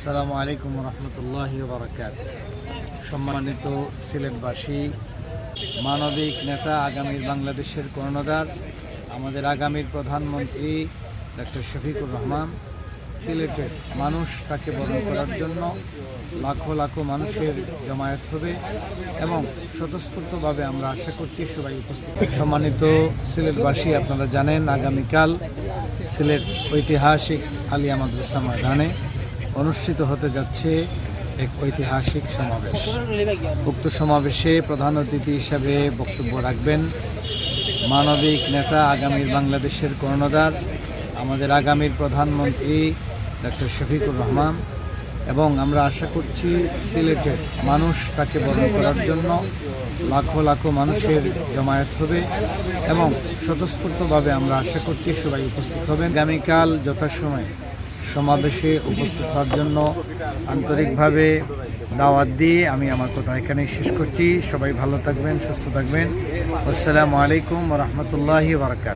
আসসালামু আলাইকুম রহমতুল্লাহি ওয়া বারাকাতুহু। সম্মানিত সিলেটবাসী, মানবিক নেতা, আগামীর বাংলাদেশের কর্ণধার, আমাদের আগামীর প্রধানমন্ত্রী ডক্টর শফিকুর রহমান, সিলেটের মানুষ তাকে বরণ করার জন্য লাখো লাখো মানুষের জমায়েত হবে এবং স্বতঃস্ফূর্তভাবে আমরা আশা করছি সবাই উপস্থিত। সম্মানিত সিলেটবাসী, আপনারা জানেন আগামীকাল সিলেট ঐতিহাসিক আলিয়া মাদ্রাসা ময়দানে অনুষ্ঠিত হতে যাচ্ছে এক ঐতিহাসিক সমাবেশ। উক্ত সমাবেশে প্রধান অতিথি হিসাবে বক্তব্য রাখবেন মানবিক নেতা, আগামীর বাংলাদেশের কর্ণধার, আমাদের আগামীর প্রধানমন্ত্রী ডক্টর শফিকুর রহমান এবং আমরা আশা করছি সিলেটের মানুষ তাকে বরণ করার জন্য লাখো লাখো মানুষের জমায়েত হবে এবং স্বতঃস্ফূর্তভাবে আমরা আশা করছি সবাই উপস্থিত হবেন। আগামীকাল যথাসময়ে সমাবেশে উপস্থিত হওয়ার জন্য আন্তরিকভাবে দাওয়াত দিয়ে আমি আমার কথা এখানেই শেষ করছি। সবাই ভালো থাকবেন, সুস্থ থাকবেন। আসসালামু আলাইকুম ওয়া রাহমাতুল্লাহি ওয়া বারাকাতুহু।